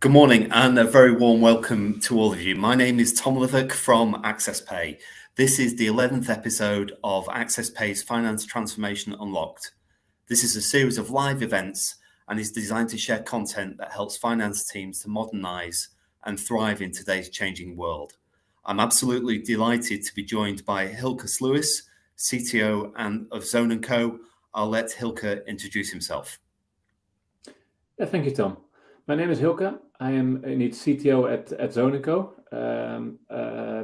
Good morning and a very warm welcome to all of you. My name is Tom Livock from AccessPay. This is the 11th episode of AccessPay's Finance Transformation Unlocked. This is a series of live events and is designed to share content that helps finance teams to modernize and thrive in today's changing world. I'm absolutely delighted to be joined by Hylke Sluis, CTO of Zone & Co. I'll let Hylke introduce himself. Yeah, thank you, Tom. My name is Hylke. I am indeed CTO at Zone & Co.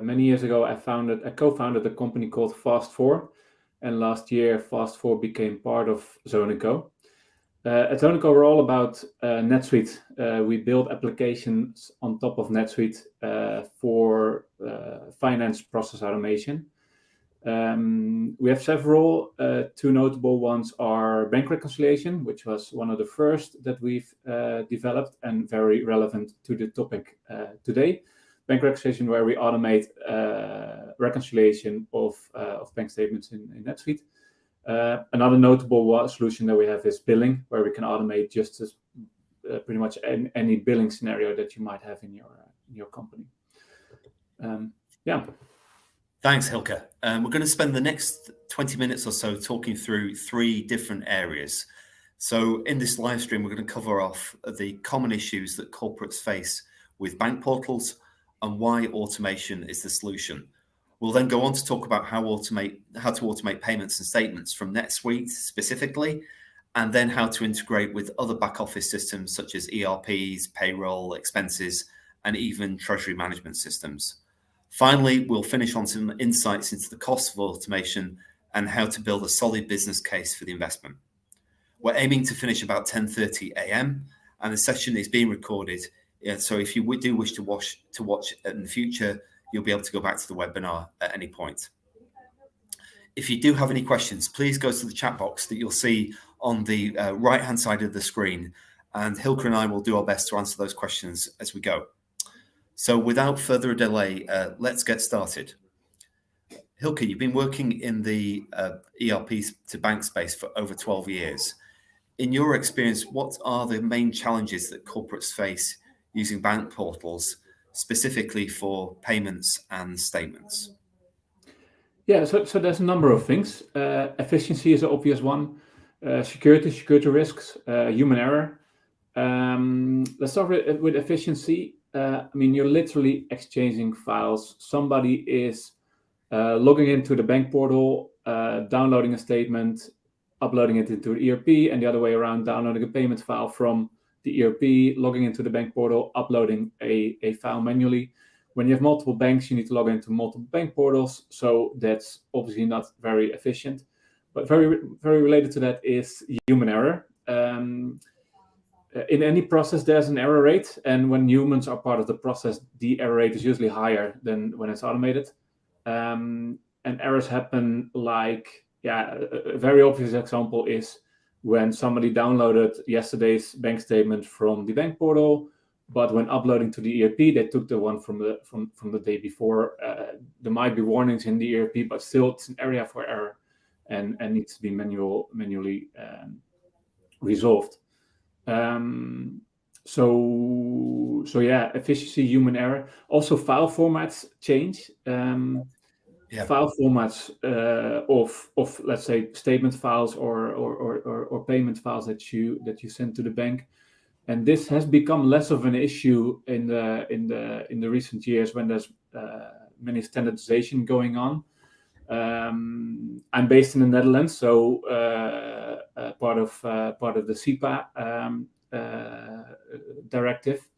Many years ago, I co-founded a company called Fast4, and last year, Fast4 became part of Zone & Co. At Zone & Co, we're all about NetSuite. We build applications on top of NetSuite for finance process automation. We have several. Two notable ones are bank reconciliation, which was one of the first that we've developed and very relevant to the topic today. Bank reconciliation, where we automate reconciliation of bank statements in NetSuite. Another notable solution that we have is billing, where we can automate just as pretty much any billing scenario that you might have in your company. Thanks, Hylke. We're going to spend the next 20 minutes or so talking through three different areas. So in this live stream, we're going to cover off the common issues that corporates face with bank portals and why automation is the solution. We'll then go on to talk about how to automate payments and statements from NetSuite specifically, and then how to integrate with other back office systems such as ERPs, payroll, expenses, and even treasury management systems. Finally, we'll finish on some insights into the cost of automation and how to build a solid business case for the investment. We're aiming to finish about 10:30 a.m. and the session is being recorded. So if you do wish to watch in the future, you'll be able to go back to the webinar at any point. If you do have any questions, please go to the chat box that you'll see on the right-hand side of the screen, and Hylke and I will do our best to answer those questions as we go. So without further delay, let's get started. Hylke, you've been working in the ERP to bank space for over 12 years. In your experience, what are the main challenges that corporates face using bank portals, specifically for payments and statements? Yeah, so there's a number of things. Efficiency is an obvious one. Security risks, human error. Let's start with efficiency. You're literally exchanging files. Somebody is logging into the bank portal, downloading a statement, uploading it into the ERP, and the other way around, downloading a payment file from the ERP, logging into the bank portal, uploading a file manually. When you have multiple banks, you need to log into multiple bank portals, so that's obviously not very efficient. But very, very related to that is human error. In any process, there's an error rate, and when humans are part of the process, the error rate is usually higher than when it's automated. And errors happen a very obvious example is when somebody downloaded yesterday's bank statement from the bank portal, but when uploading to the ERP, they took the one from the day before. There might be warnings in the ERP, but still it's an area for error and needs to be manually resolved. Efficiency, human error. Also, file formats change. File formats of let's say statement files or payment files that you send to the bank, and this has become less of an issue in the recent years when there's many standardization going on. I'm based in the Netherlands, so part of the SEPA directive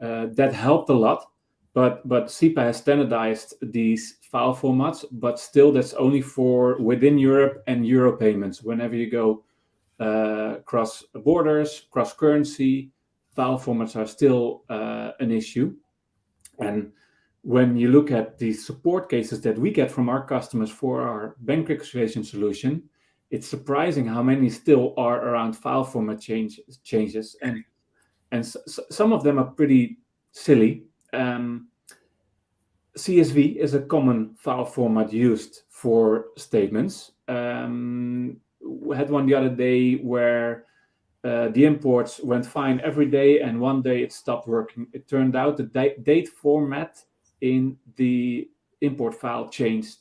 that helped a lot. But SEPA has standardized these file formats, but still that's only for within Europe and Euro payments. Whenever you go cross borders, cross currency, file formats are still an issue. And when you look at the support cases that we get from our customers for our bank reconciliation solution, it's surprising how many still are around file format changes. And some of them are pretty silly. CSV is a common file format used for statements. We had one the other day where the imports went fine every day, and one day it stopped working. It turned out the date format in the import file changed.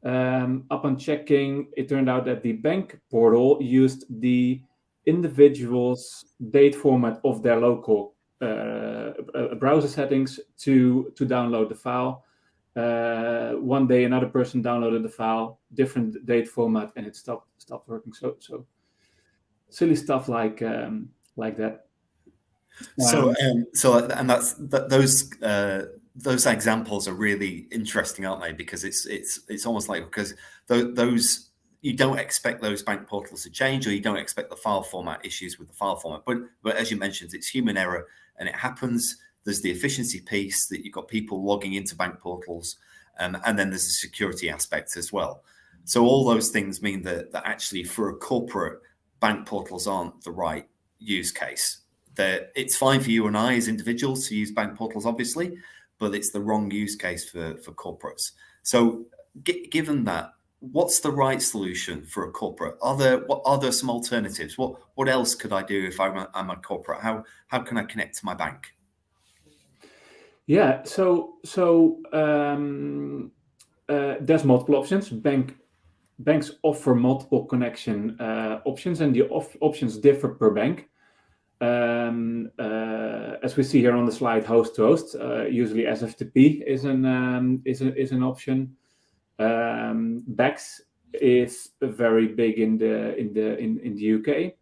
Upon checking, it turned out that the bank portal used the individual's date format of their local browser settings to download the file. One day another person downloaded the file, different date format, and it stopped working. So silly stuff like that. Those examples are really interesting, aren't they? Because it's almost like, because those, you don't expect those bank portals to change, or you don't expect the file format issues with the file format. But as you mentioned, it's human error and it happens. There's the efficiency piece that you've got people logging into bank portals, and then there's the security aspect as well. So all those things mean that actually for a corporate, bank portals aren't the right use case. It's fine for you and I as individuals to use bank portals, obviously, but it's the wrong use case for corporates. So given that, what's the right solution for a corporate? Are there some alternatives? What else could I do if I'm a corporate? How can I connect to my bank? Yeah, so there's multiple options. Banks offer multiple connection options, and the options differ per bank. As we see here on the slide, host to host, usually SFTP is an option. BACS is very big in the UK.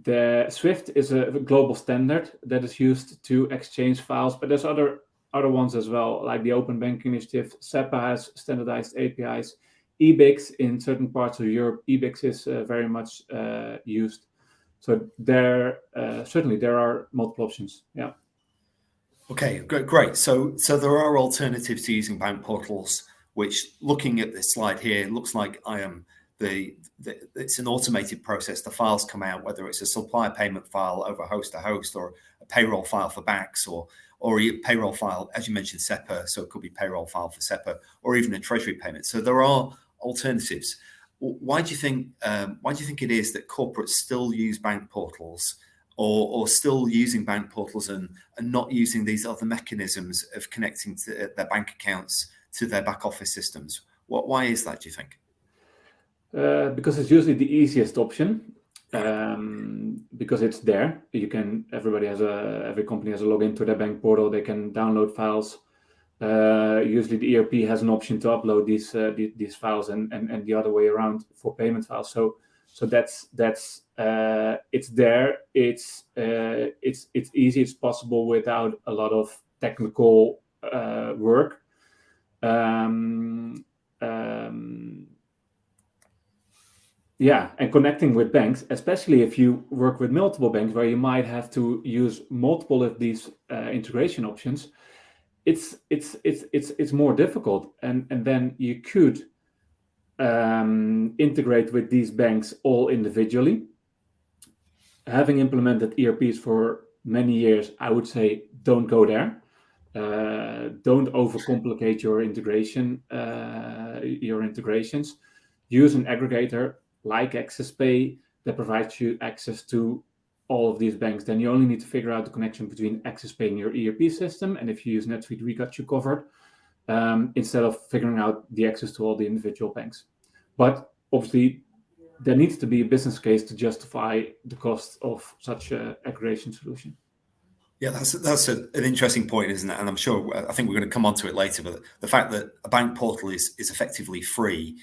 The Swift is a global standard that is used to exchange files, but there's other ones as well, like the Open Banking Initiative. SEPA has standardized APIs. EBIX in certain parts of Europe, EBIX is very much used. So certainly there are multiple options. Yeah. Okay, great. So there are alternatives to using bank portals, which, looking at this slide here, looks like it's an automated process. The files come out, whether it's a supplier payment file over host to host, or a payroll file for BACS, or a payroll file, as you mentioned, SEPA. So it could be payroll file for SEPA, or even a treasury payment. So there are alternatives. Why do you think it is that corporates still use bank portals, or still using bank portals and not using these other mechanisms of connecting to their bank accounts to their back office systems? Why is that, do you think? Because it's usually the easiest option. Because it's there. Every company has a login to their bank portal. They can download files. Usually the ERP has an option to upload these files, and the other way around for payment files. So that's it's there. It's easy. It's possible without a lot of technical work. Yeah, and connecting with banks, especially if you work with multiple banks, where you might have to use multiple of these integration options, it's more difficult, and then you could integrate with these banks all individually. Having implemented ERPs for many years, I would say don't go there. Don't overcomplicate your integrations. Use an aggregator like AccessPay that provides you access to all of these banks. Then you only need to figure out the connection between AccessPay and your ERP system. And if you use NetSuite, we got you covered, instead of figuring out the access to all the individual banks. But obviously, there needs to be a business case to justify the cost of such an aggregation solution. Yeah, that's an interesting point, isn't it? And I think we're going to come on to it later, but the fact that a bank portal is effectively free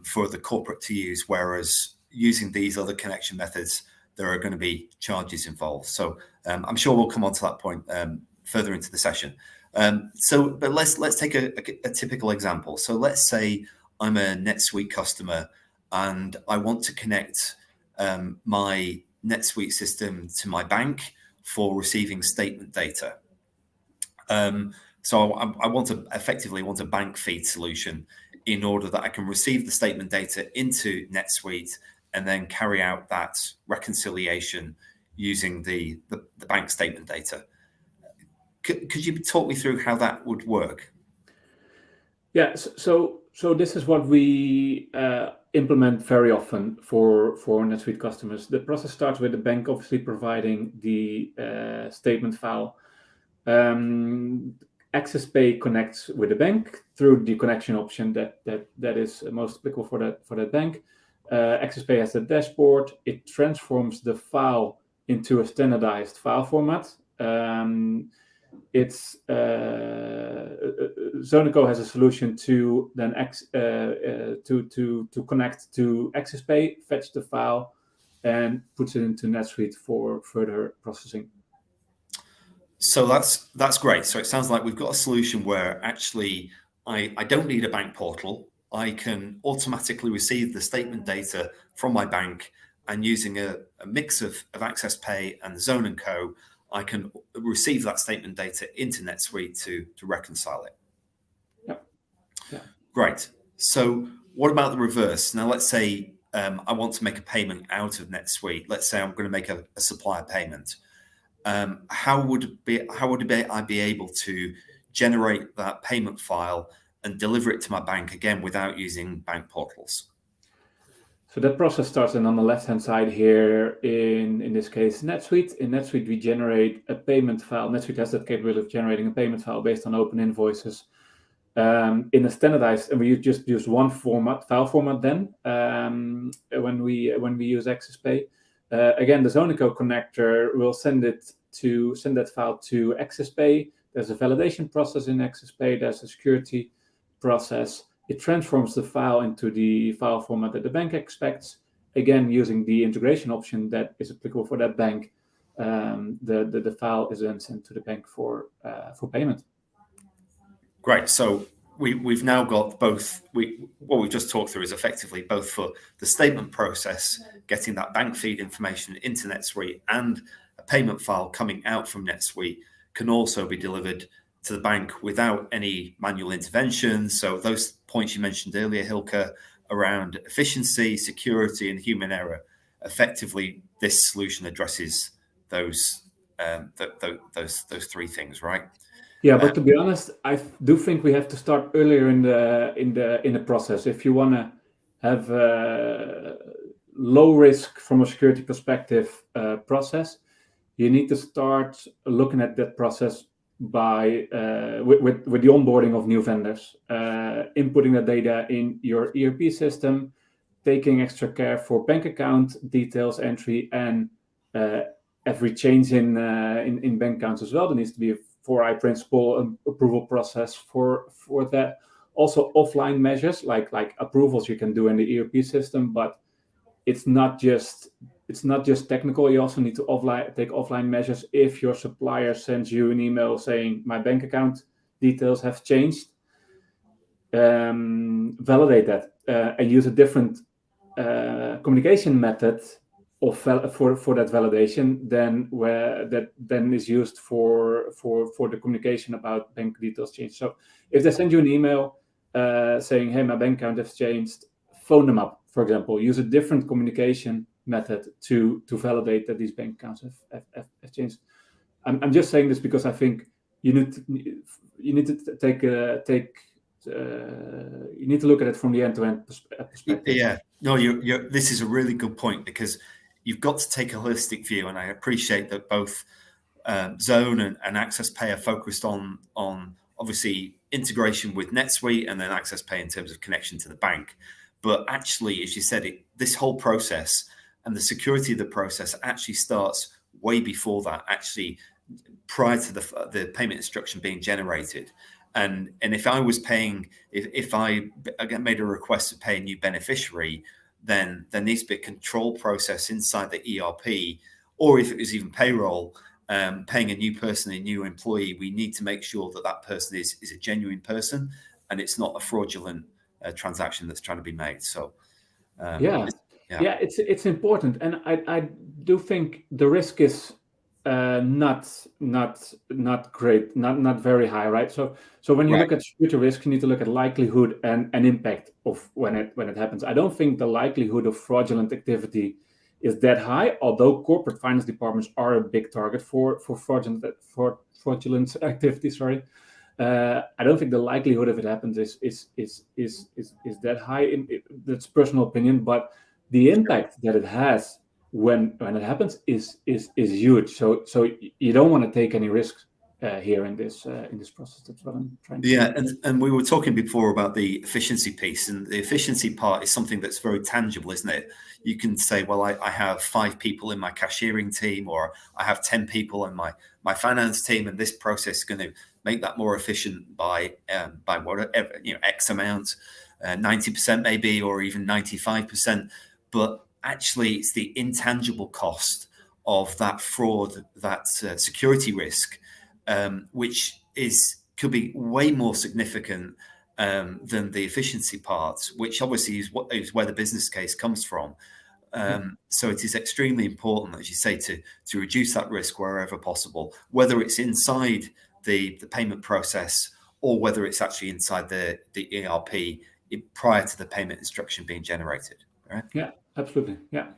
for the corporate to use, whereas using these other connection methods, there are going to be charges involved. So I'm sure we'll come on to that point further into the session. But let's take a typical example. So let's say I'm a NetSuite customer and I want to connect my NetSuite system to my bank for receiving statement data. So I effectively want a bank feed solution in order that I can receive the statement data into NetSuite and then carry out that reconciliation using the bank statement data. Could you talk me through how that would work? Yeah, so So this is what we implement very often for NetSuite customers. The process starts with the bank obviously providing the statement file. AccessPay connects with the bank through the connection option that is most applicable for that bank. AccessPay has a dashboard. It transforms the file into a standardized file format. Zoneco has a solution to then to connect to AccessPay, fetch the file, and puts it into NetSuite for further processing. So that's great. So it sounds like we've got a solution where actually I don't need a bank portal. I can automatically receive the statement data from my bank, and using a mix of AccessPay and Zoneco, I can receive that statement data into NetSuite to reconcile it. Yeah. Great. So what about the reverse? Now, let's say I want to make a payment out of NetSuite. Let's say I'm going to make a supplier payment. How would I be able to generate that payment file and deliver it to my bank again without using bank portals? So that process starts, and on the left-hand side here, in this case, NetSuite. In NetSuite, we generate a payment file. NetSuite has that capability of generating a payment file based on open invoices in a standardized, and we just use one file format. Then when we use AccessPay, again, the Zoneco connector will send that file to AccessPay. There's a validation process in AccessPay. There's a security process. It transforms the file into the file format that the bank expects. Again, using the integration option that is applicable for that bank, the file is then sent to the bank for payment. Great. So we've now got both. What we've just talked through is effectively both for the statement process, getting that bank feed information into NetSuite, and a payment file coming out from NetSuite can also be delivered to the bank without any manual intervention. So those points you mentioned earlier, Hylke, around efficiency, security, and human error, effectively this solution addresses those three things, right? Yeah, but to be honest, I do think we have to start earlier in the process. If you want to have low risk from a security perspective process, you need to start looking at that process by with the onboarding of new vendors, inputting the data in your ERP system, taking extra care for bank account details entry, and every change in bank accounts as well. There needs to be a 4i principle approval process for that. Also offline measures like approvals you can do in the ERP system, but it's not just technical. You also need to take offline measures. If your supplier sends you an email saying my bank account details have changed, validate that and use a different communication method for that validation than is used for the communication about bank details change. So if they send you an email saying, hey, my bank account has changed, phone them up, for example. Use a different communication method to validate that these bank accounts have changed. I'm just saying this because I think you need to look at it from the end-to-end perspective. Yeah, no, this is a really good point, because you've got to take a holistic view, and I appreciate that both Zone and AccessPay are focused on obviously integration with NetSuite and then AccessPay in terms of connection to the bank. But actually, as you said, this whole process and the security of the process actually starts way before that, actually prior to the payment instruction being generated. And if I was paying, if I made a request to pay a new beneficiary, then there needs to be a control process inside the ERP, or if it was even payroll, paying a new person, a new employee, we need to make sure that person is a genuine person and it's not a fraudulent transaction that's trying to be made. So it's important, and I do think the risk is not great, not very high, right? So when you look at security risk, you need to look at likelihood and impact of when it happens. I don't think the likelihood of fraudulent activity is that high, although corporate finance departments are a big target for fraudulent activity. I don't think the likelihood of it happens is that high. That's personal opinion, but the impact that it has when it happens is huge. So you don't want to take any risks here in this process. That's what I'm trying to say. Yeah, and we were talking before about the efficiency piece, and the efficiency part is something that's very tangible, isn't it? You can say, well, I have 5 people in my cashiering team, or I have 10 people in my finance team, and this process is going to make that more efficient by whatever, X amount, 90% maybe, or even 95%. But actually, it's the intangible cost of that fraud, that security risk, which could be way more significant than the efficiency part, which obviously is where the business case comes from. So it is extremely important, as you say, to reduce that risk wherever possible, whether it's inside the payment process or whether it's actually inside the ERP prior to the payment instruction being generated. Right? Yeah, absolutely. Yeah.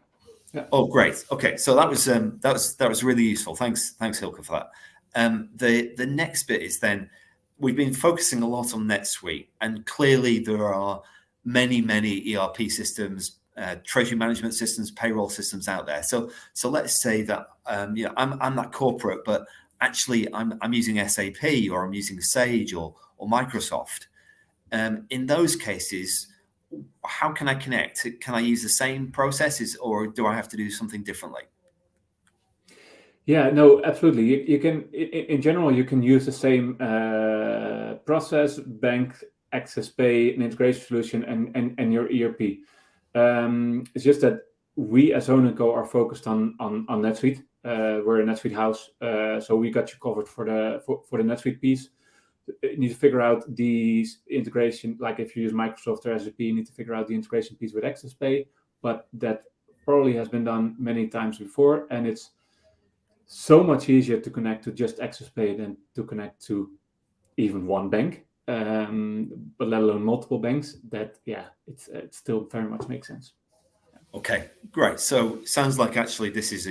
Oh, great. Okay, so that was really useful. Thanks, Hylke, for that. The next bit is then we've been focusing a lot on NetSuite, and clearly there are many ERP systems, treasury management systems, payroll systems out there. So let's say that I'm that corporate, but actually I'm using SAP, or I'm using Sage or Microsoft. In those cases, how can I connect? Can I use the same processes, or do I have to do something differently? Yeah, no, absolutely. You can, in general, you can use the same process, bank, AccessPay, an integration solution, and your ERP. It's just that we as Zoneco are focused on NetSuite. We're a NetSuite house, so we got you covered for the NetSuite piece. You need to figure out the integration, like if you use Microsoft or SAP, you need to figure out the integration piece with AccessPay, but that probably has been done many times before, and it's so much easier to connect to just AccessPay than to connect to even one bank, but let alone multiple banks. That, yeah, it still very much makes sense. Okay, great. So sounds like actually this is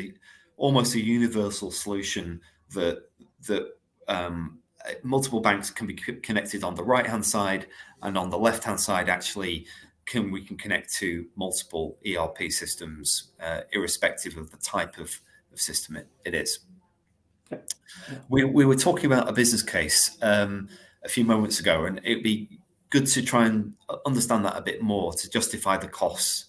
almost a universal solution that multiple banks can be connected on the right-hand side, and on the left-hand side, actually, we can connect to multiple ERP systems, irrespective of the type of system it is. Yeah. We were talking about a business case a few moments ago, and it'd be good to try and understand that a bit more to justify the costs.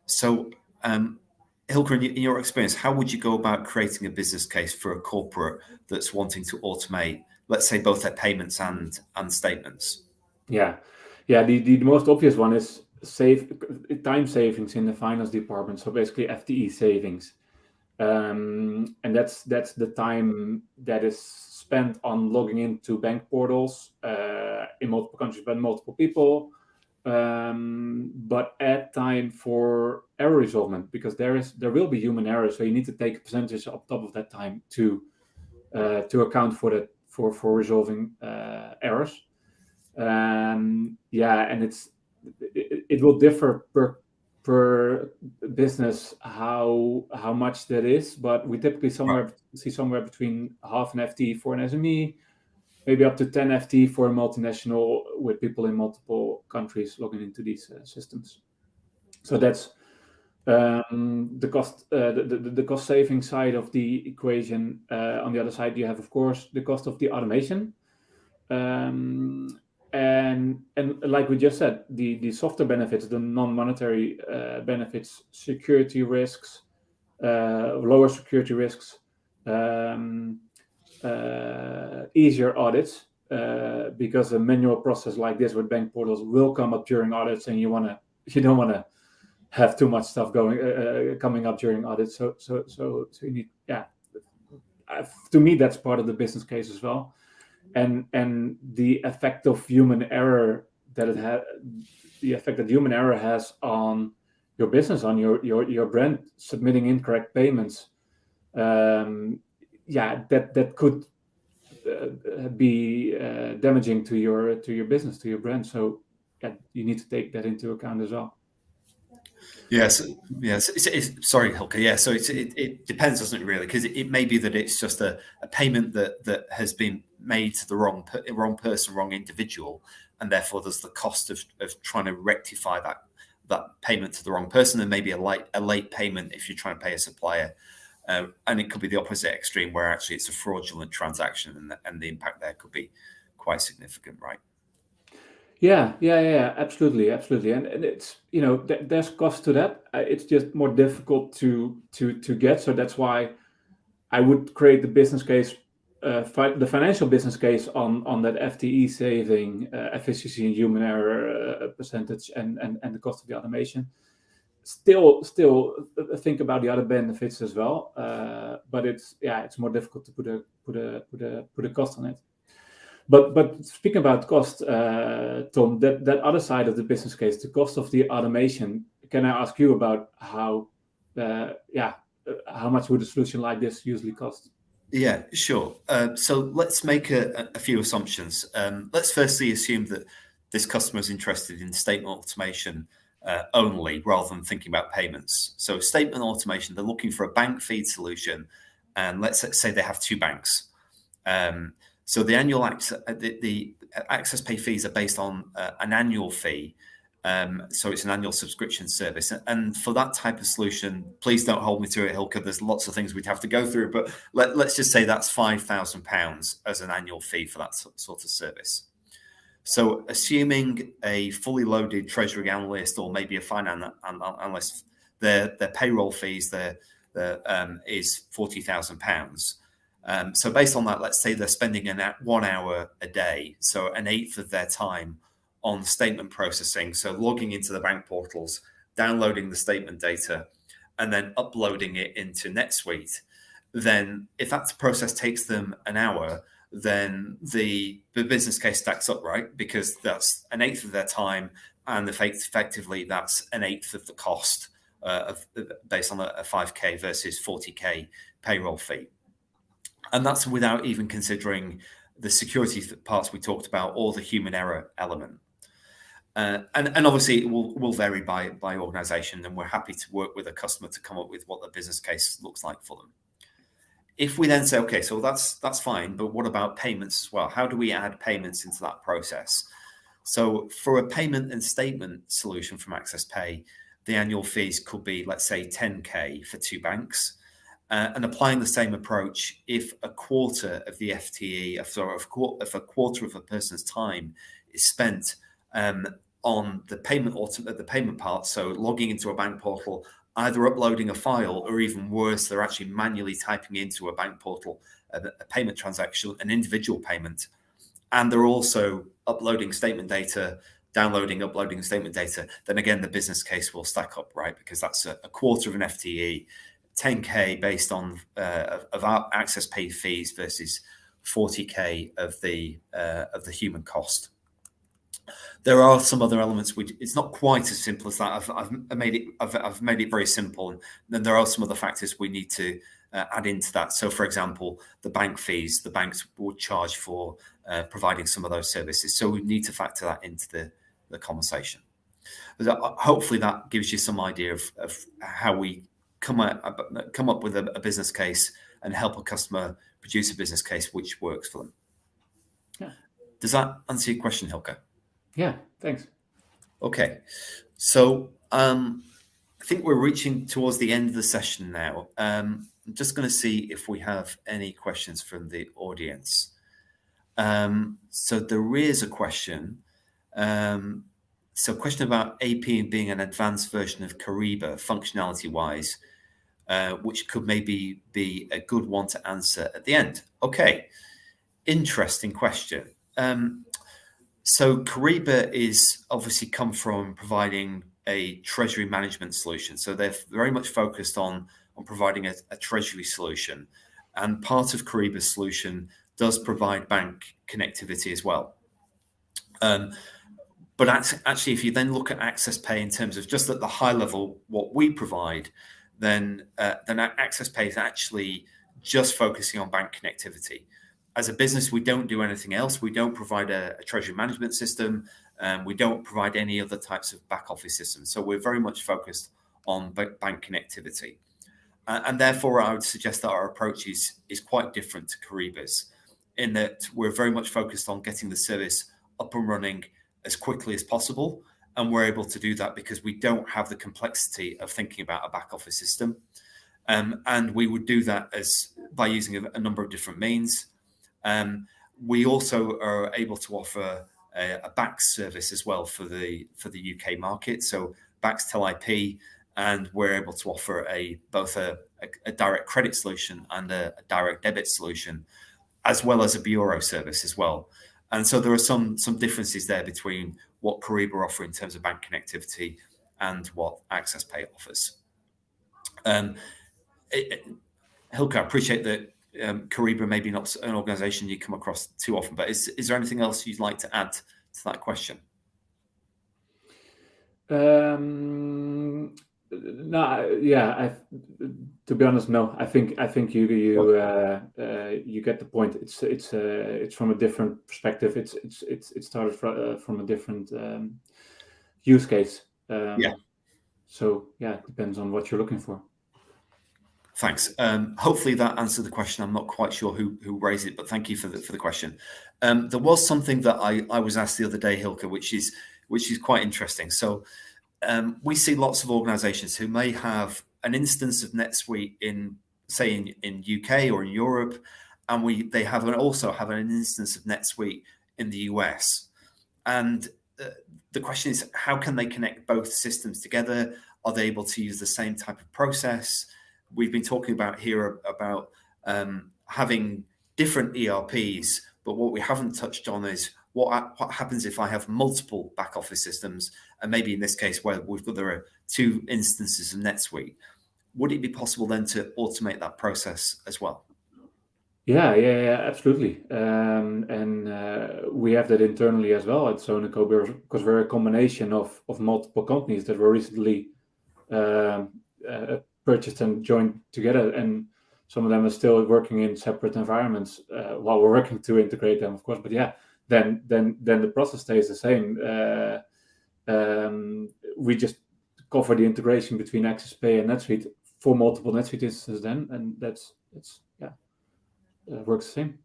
So, Hylke, in your experience, how would you go about creating a business case for a corporate that's wanting to automate, let's say, both their payments and statements? Yeah. The most obvious one is time savings in the finance department. So basically FTE savings, and that's the time that is spent on logging into bank portals in multiple countries by multiple people. But add time for error resolvement, because there will be human error, so you need to take a percentage up top of that time to account for that for resolving errors. And it will differ per business how much that is, but we typically see somewhere between half an FTE for an SME, maybe up to 10 FT for a multinational with people in multiple countries logging into these systems. So that's the cost, the cost saving side of the equation. On the other side, you have, of course, the cost of the automation, and like we just said, the softer benefits, the non-monetary benefits, security risks, lower security risks. Easier audits, because a manual process like this with bank portals will come up during audits, and you don't want to have too much stuff coming up during audits. So you need, to me, that's part of the business case as well, and the effect of human error that human error has on your business, on your brand, submitting incorrect payments. That could be damaging to your business, to your brand. So you need to take that into account as well. Yes. Sorry, Hylke. Yeah, so it depends, doesn't it, really? Because it may be that it's just a payment that has been made to the wrong person, wrong individual, and therefore there's the cost of trying to rectify that payment to the wrong person, and maybe a late payment if you're trying to pay a supplier. And it could be the opposite extreme, where actually it's a fraudulent transaction, and the impact there could be quite significant, right? Yeah, absolutely. And it's, there's cost to that. It's just more difficult to get. So that's why I would create the business case, the financial business case on that FTE saving, efficiency and human error percentage, and the cost of the automation. Still think about the other benefits as well, but it's more difficult to put a cost on it. But speaking about cost, Tom, that other side of the business case, the cost of the automation, can I ask you about how much would a solution like this usually cost? Yeah, sure. So let's make a few assumptions. Let's firstly assume that this customer is interested in statement automation only, rather than thinking about payments. So statement automation, they're looking for a bank feed solution, and let's say they have two banks. So the annual the AccessPay fees are based on an annual fee. So it's an annual subscription service. And for that type of solution, please don't hold me to it, Hylke. There's lots of things we'd have to go through, but let's just say that's £5,000 as an annual fee for that sort of service. So assuming a fully loaded treasury analyst, or maybe a finance analyst, their payroll fees is £40,000. So based on that, let's say they're spending 1 hour a day, so an eighth of their time on statement processing, so logging into the bank portals, downloading the statement data, and then uploading it into NetSuite. Then if that process takes them an hour, then the business case stacks up, right? Because that's an eighth of their time, and effectively that's an eighth of the cost based on a 5K versus 40K payroll fee. And that's without even considering the security parts we talked about, or the human error element. And obviously it will vary by organization, and we're happy to work with a customer to come up with what the business case looks like for them. If we then say, okay, so that's fine, but what about payments as well? How do we add payments into that process? So for a payment and statement solution from AccessPay, the annual fees could be, let's say, 10K for two banks. And applying the same approach, if a quarter of the FTE, if a quarter of a person's time is spent on the payment part, so logging into a bank portal, either uploading a file, or even worse, they're actually manually typing into a bank portal a payment transaction, an individual payment, and they're also uploading statement data, uploading statement data, then again the business case will stack up, right? Because that's a quarter of an FTE, 10K based on of our AccessPay fees versus 40K of the human cost. There are some other elements which it's not quite as simple as that. I've made it very simple, and then there are some other factors we need to add into that. So, for example, the bank fees, the banks would charge for providing some of those services. So we need to factor that into the conversation. But hopefully that gives you some idea of how we come up with a business case and help a customer produce a business case which works for them. Yeah. Does that answer your question, Hylke? Yeah, thanks. Okay, so I think we're reaching towards the end of the session now. I'm just going to see if we have any questions from the audience. So there is a question. So a question about AP being an advanced version of Kariba functionality-wise, which could maybe be a good one to answer at the end. Okay, interesting question. So Kariba is obviously come from providing a treasury management solution. So they're very much focused on providing a treasury solution. And part of Kariba's solution does provide bank connectivity as well. But actually, if you then look at AccessPay in terms of just at the high level, what we provide, then AccessPay is actually just focusing on bank connectivity. As a business, we don't do anything else. We don't provide a treasury management system. We don't provide any other types of back office systems. So we're very much focused on bank connectivity. And therefore, I would suggest that our approach is quite different to Kariba's. in that we're very much focused on getting the service up and running as quickly as possible. And we're able to do that because we don't have the complexity of thinking about a back office system. And we would do that by using a number of different means. We also are able to offer a BACS service as well for the UK market. So BACS Tel IP, and we're able to offer both a direct credit solution and a direct debit solution, as well as a bureau service as well. And so there are some differences there between what Kariba offer in terms of bank connectivity and what AccessPay offers. Hylke, I appreciate that Kariba maybe not an organization you come across too often, but is there anything else you'd like to add to that question? No, yeah. To be honest, no. I think you get the point. It's from a different perspective. It started from a different use case. So yeah, it depends on what you're looking for. Thanks. Hopefully that answered the question. I'm not quite sure who raised it, but thank you for the question. There was something that I was asked the other day, Hylke, which is quite interesting. So we see lots of organizations who may have an instance of NetSuite in UK or in Europe, and they also have an instance of NetSuite in the US. And the question is, how can they connect both systems together? Are they able to use the same type of process? We've been talking about here about having different ERPs, but what we haven't touched on is what happens if I have multiple back office systems, and maybe in this case where there are two instances of NetSuite. Would it be possible then to automate that process as well? Yeah, absolutely. And we have that internally as well at Zonico, because we're a combination of multiple companies that were recently purchased and joined together, and some of them are still working in separate environments while we're working to integrate them, of course. But yeah, then the process stays the same. We just cover the integration between AccessPay and NetSuite for multiple NetSuite instances then, and works the same.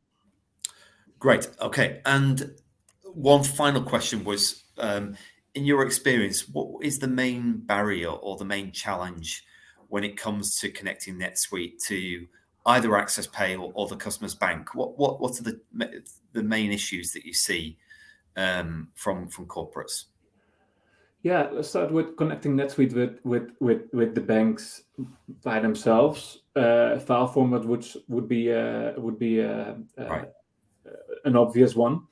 Great. Okay. And one final question was, in your experience, what is the main barrier or the main challenge when it comes to connecting NetSuite to either AccessPay or the customer's bank? What are the main issues that you see from corporates? Yeah, let's start with connecting NetSuite with the banks by themselves. File format would be Right. An obvious one,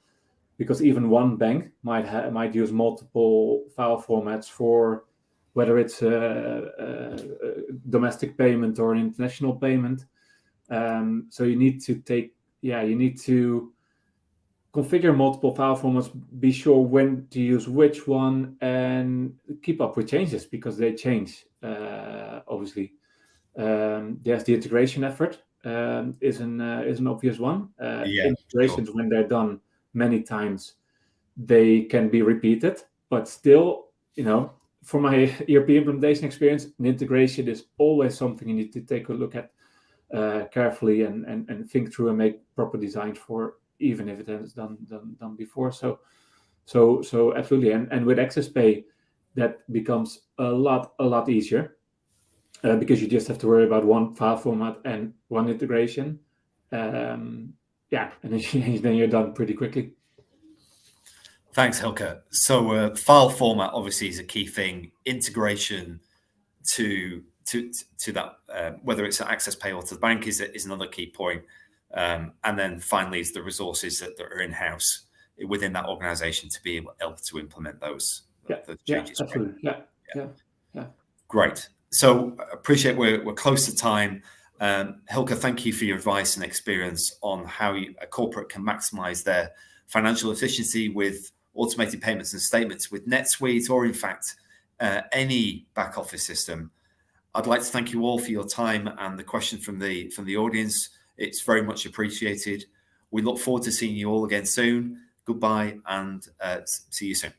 because even one bank might use multiple file formats for whether it's a domestic payment or an international payment. So you need to configure multiple file formats, be sure when to use which one, and keep up with changes because they change, obviously. There's the integration effort, is an obvious one. Integrations, when they're done many times, they can be repeated, but still, for my ERP implementation experience, an integration is always something you need to take a look at carefully and think through and make proper designs for, even if it has done before. So absolutely. And with AccessPay, that becomes a lot easier because you just have to worry about one file format and one integration. And then you're done pretty quickly. Thanks, Hylke. So file format obviously is a key thing. Integration to that, whether it's an AccessPay or to the bank, is another key point. And then finally is the resources that are in-house within that organization to be able to implement those changes. Absolutely. Yeah. Great. So appreciate we're close to time. Hylke, thank you for your advice and experience on how a corporate can maximize their financial efficiency with automated payments and statements with NetSuite, or in fact, any back office system. I'd like to thank you all for your time and the question from the audience. It's very much appreciated. We look forward to seeing you all again soon. Goodbye, and see you soon.